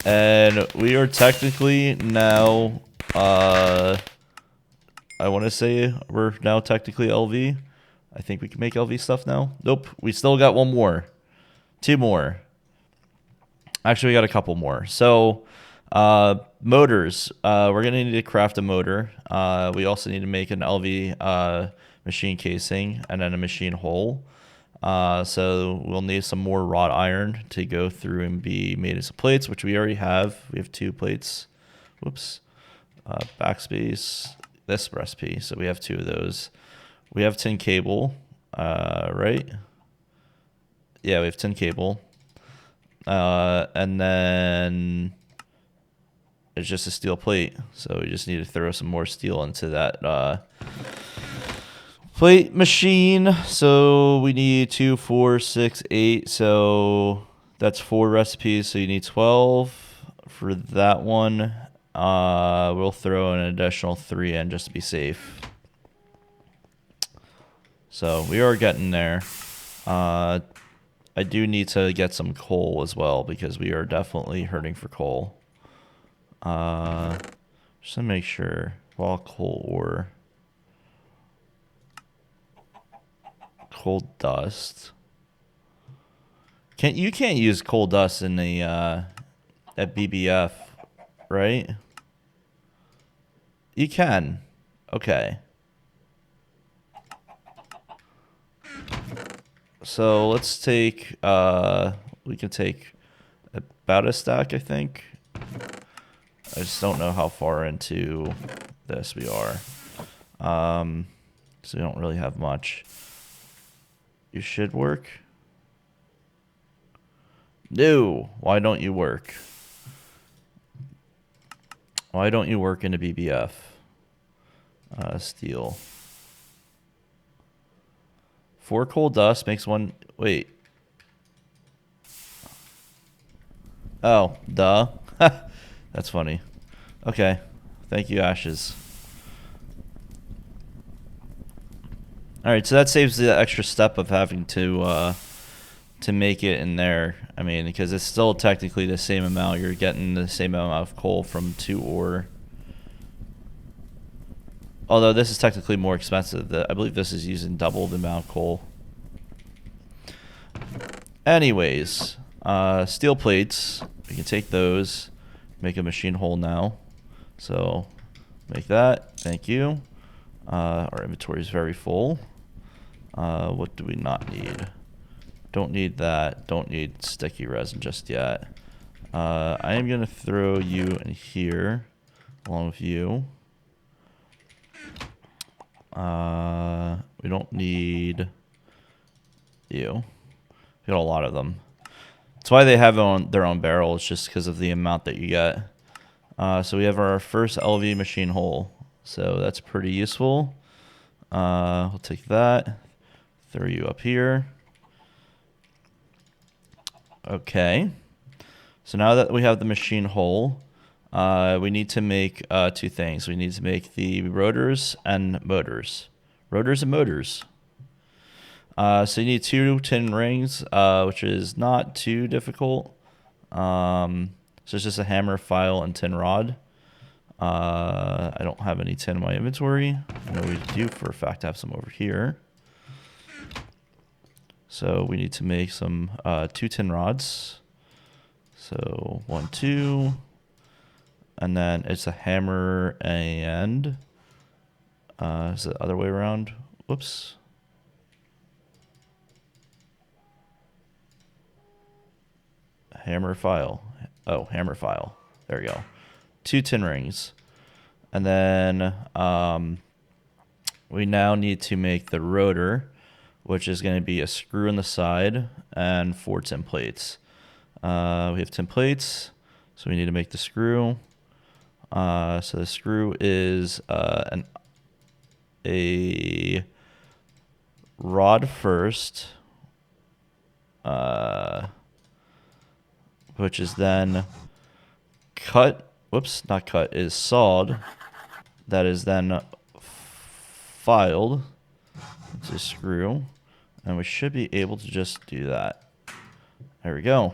And we are technically now, I want to say we're now technically LV. I think we can make LV stuff now. Nope, we still got 1 more. 2 more. Actually, we got a couple more. So, motors. We're going to need to craft a motor. We also need to make an LV machine casing and then a machine hole. So we'll need some more wrought iron to go through and be made into plates, which we already have. We have 2 plates. Whoops. Backspace. This recipe. So we have 2 of those. We have tin cable. Right? Yeah, we have tin cable. And then it's just a steel plate. So we just need to throw some more steel into that plate machine. So we need 2, 4, 6, 8. So that's 4 recipes. So you need 12 for that one. We'll throw an additional 3 in just to be safe. So we are getting there. I do need to get some coal as well because we are definitely hurting for coal. Just to make sure. Raw coal ore. Coal dust. You can't use coal dust in the at BBF, right? You can. Okay. So let's take, we can take about a stack, I think. I just don't know how far into this we are. So we don't really have much. You should work. No, why don't you work? Why don't you work in a BBF? Steel. 4 coal dust makes 1. Wait. Oh, duh. That's funny. Okay. Thank you, Ashes. Alright, so that saves the extra step of having to make it in there. I mean, because it's still technically the same amount. You're getting the same amount of coal from 2 ore. Although this is technically more expensive. I believe this is using double the amount of coal. Anyways, steel plates. We can take those, make a machine hole now. So make that. Thank you. Our inventory is very full. What do we not need? Don't need that. Don't need sticky resin just yet. I am going to throw you in here along with you. We don't need you. We got a lot of them. That's why they have their own barrels, just because of the amount that you get. So we have our first LV machine hole. So that's pretty useful. We'll take that. Throw you up here. Okay. So now that we have the machine hole, we need to make 2 things. We need to make the rotors and motors, Rotors and motors. So you need 2 tin rings, which is not too difficult. So it's just a hammer, file, and tin rod. I don't have any tin in my inventory. I know we do for a fact have some over here. So we need to make some 2 tin rods. So 1, 2, and then it's a hammer and is it the other way around? Whoops. Hammer file. Oh, hammer file. There we go. 2 tin rings. And then we now need to make the rotor, which is going to be a screw on the side and 4 tin plates. We have tin plates, so we need to make the screw. So the screw is a rod first, which is then cut. Whoops, not cut. Is sawed. That is then filed to screw, and we should be able to just do that. There we go.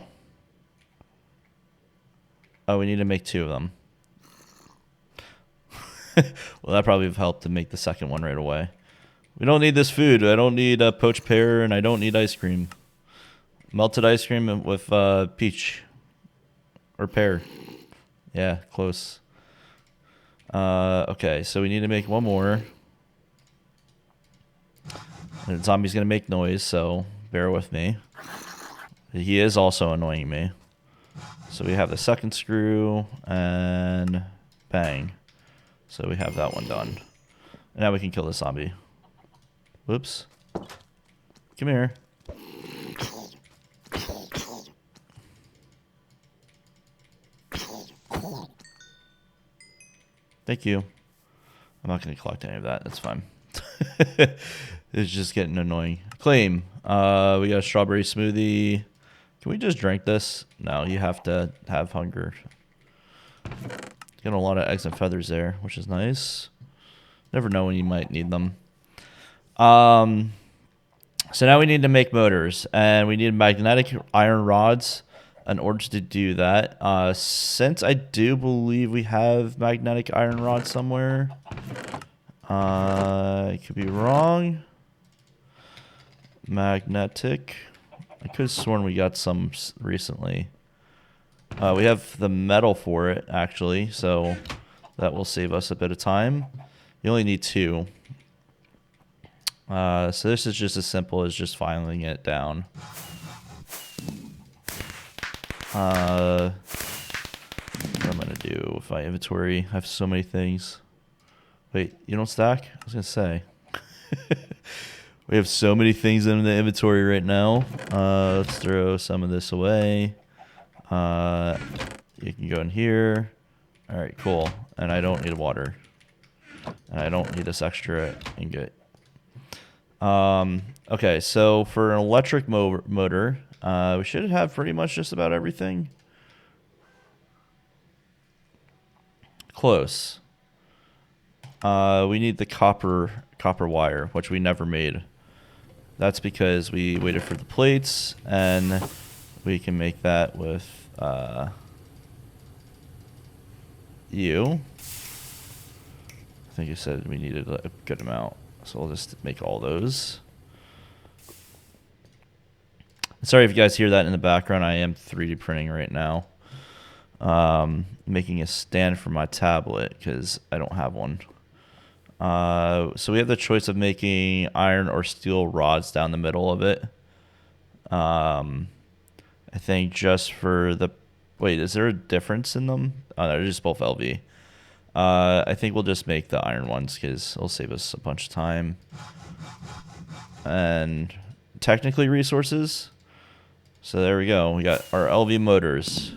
Oh, we need to make 2 of them. Well, that probably have helped to make the second one right away. We don't need this food. I don't need a poached pear, and I don't need ice cream. Melted ice cream with peach or pear. Yeah, close. Okay, so we need to make 1 more. And the zombie's going to make noise, so bear with me. He is also annoying me. So we have the second screw, and bang. So we have that one done. And now we can kill the zombie. Whoops. Come here. Thank you. I'm not going to collect any of that. That's fine. It's just getting annoying. Claim. We got a strawberry smoothie. Can we just drink this? No, you have to have hunger. Getting a lot of eggs and feathers there, which is nice. Never know when you might need them. So now we need to make motors, and we need magnetic iron rods in order to do that. Since I do believe we have magnetic iron rods somewhere, I could be wrong. Magnetic. I could have sworn we got some recently. We have the metal for it, actually, so that will save us a bit of time. You only need 2. So this is just as simple as just filing it down. What I'm going to do with my inventory, I have so many things. Wait, you don't stack? I was going to say. We have so many things in the inventory right now. Let's throw some of this away. You can go in here. All right, cool. And I don't need water. And I don't need this extra ingot. Okay, so for an electric motor, we should have pretty much just about everything. Close. We need the copper wire, which we never made. That's because we waited for the plates, and we can make that with you. I think you said we needed a good amount, so we'll just make all those. Sorry if you guys hear that in the background. I am 3D printing right now. Making a stand for my tablet because I don't have one. So we have the choice of making iron or steel rods down the middle of it. I think just for the... Wait, is there a difference in them? Oh, no, they're just both LV. I think we'll just make the iron ones because it'll save us a bunch of time. And technically resources. So there we go. We got our LV motors.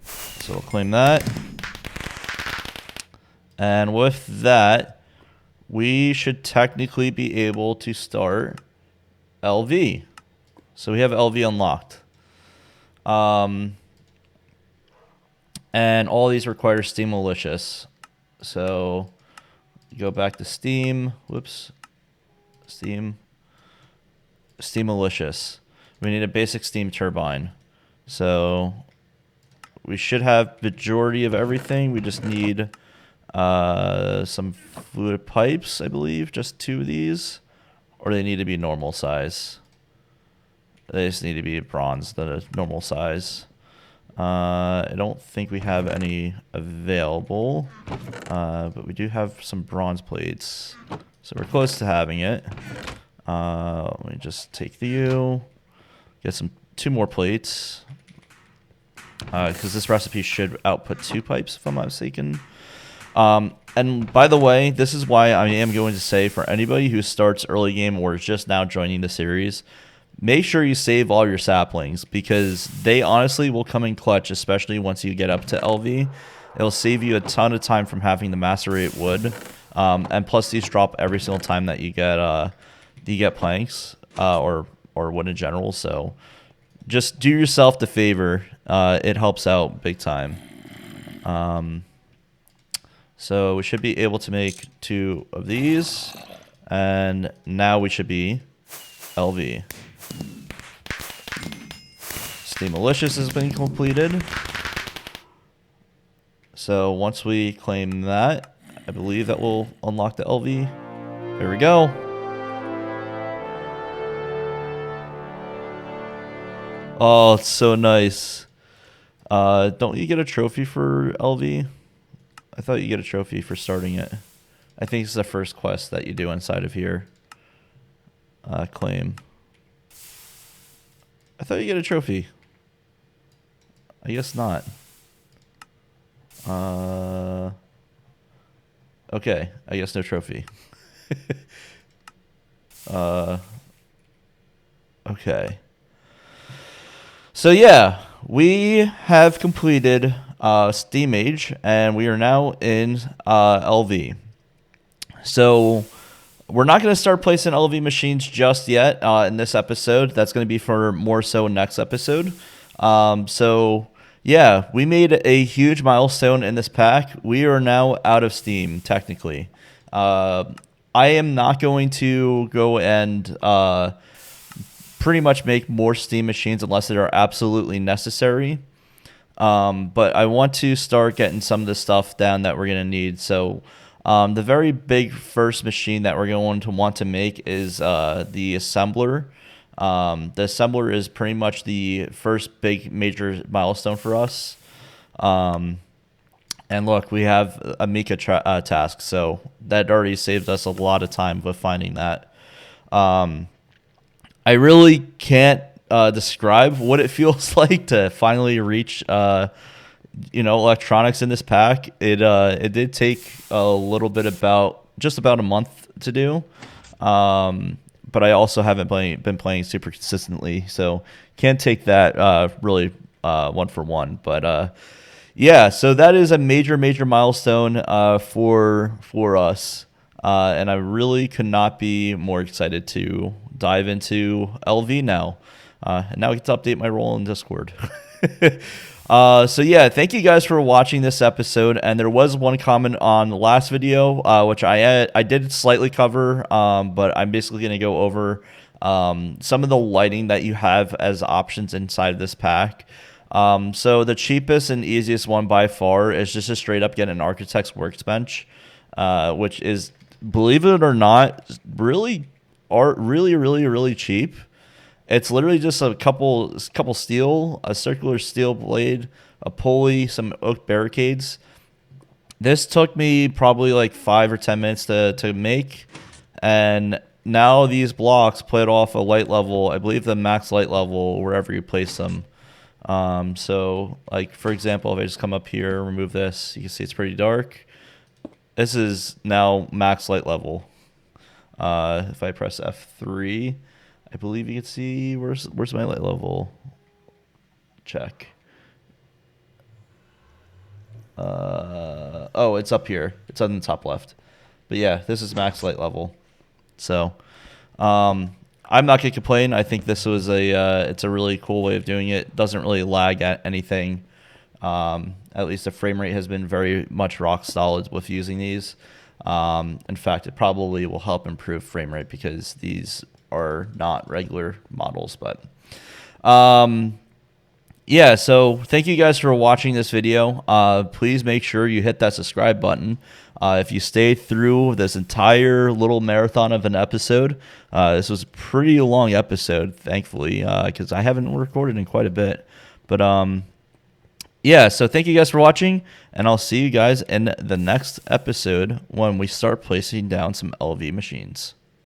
So we'll claim that. And with that, we should technically be able to start LV. So we have LV unlocked. And all these require steam malicious. So go back to Steam. Whoops. Steam Malicious. We need a basic steam turbine. So we should have majority of everything. We just need some fluid pipes, I believe. Just 2 of these. Or they need to be normal size. They just need to be bronze, the normal size. I don't think we have any available. But we do have some bronze plates. So we're close to having it. Let me just take the U. Get 2 more plates. Because this recipe should output 2 pipes, if I'm not mistaken. And by the way, this is why I am going to say for anybody who starts early game or is just now joining the series, make sure you save all your saplings because they honestly will come in clutch, especially once you get up to LV. It'll save you a ton of time from having to macerate wood. And plus these drop every single time that you get planks or wood in general. So just do yourself the favor. It helps out big time. So we should be able to make 2 of these. And now we should be LV. Steam Malicious has been completed. So once we claim that, I believe that will unlock the LV. There we go. Oh, it's so nice. Don't you get a trophy for LV? I thought you get a trophy for starting it. I think it's the first quest that you do inside of here. Claim. I thought you get a trophy. I guess not. Okay, I guess no trophy. Okay. So yeah, we have completed Steam Age, and we are now in LV. So we're not going to start placing LV machines just yet in this episode. That's going to be for more so next episode. So yeah, we made a huge milestone in this pack. We are now out of Steam, technically. I am not going to go and pretty much make more Steam machines unless they are absolutely necessary. But I want to start getting some of the stuff down that we're going to need. So the very big first machine that we're going to want to make is the assembler. The assembler is pretty much the first big major milestone for us. And look, we have a Mika task, so that already saved us a lot of time with finding that. I really can't describe what it feels like to finally reach, electronics in this pack. It did take a little bit just about a month to do. But I also haven't been playing super consistently, so can't take that really one for one. But yeah, so that is a major milestone for us, and I really could not be more excited to dive into LV now. And now I get to update my role in Discord. So yeah, thank you guys for watching this episode. And there was one comment on the last video, which I did slightly cover, but I'm basically going to go over some of the lighting that you have as options inside of this pack. So the cheapest and easiest one by far is just to straight up get an Architect's Workbench, which is, believe it or not, really cheap. It's literally just a couple steel, a circular steel blade, a pulley, some oak barricades. This took me probably like 5 or 10 minutes to make, and now these blocks played off a light level, I believe the max light level wherever you place them. So like for example, if I just come up here, remove this, you can see it's pretty dark. This is now max light level. If I press F3, I believe you can see where's my light level. Check. Oh, it's up here. It's on the top left. But yeah, this is max light level. So, I'm not gonna complain. I think this was it's a really cool way of doing it. Doesn't really lag at anything. At least the frame rate has been very much rock solid with using these. In fact, it probably will help improve frame rate because these are not regular models. But yeah, so thank you guys for watching this video. Please make sure you hit that subscribe button. If you stay through this entire little marathon of an episode, this was a pretty long episode, thankfully, because I haven't recorded in quite a bit. But yeah, so thank you guys for watching, and I'll see you guys in the next episode when we start placing down some LV machines.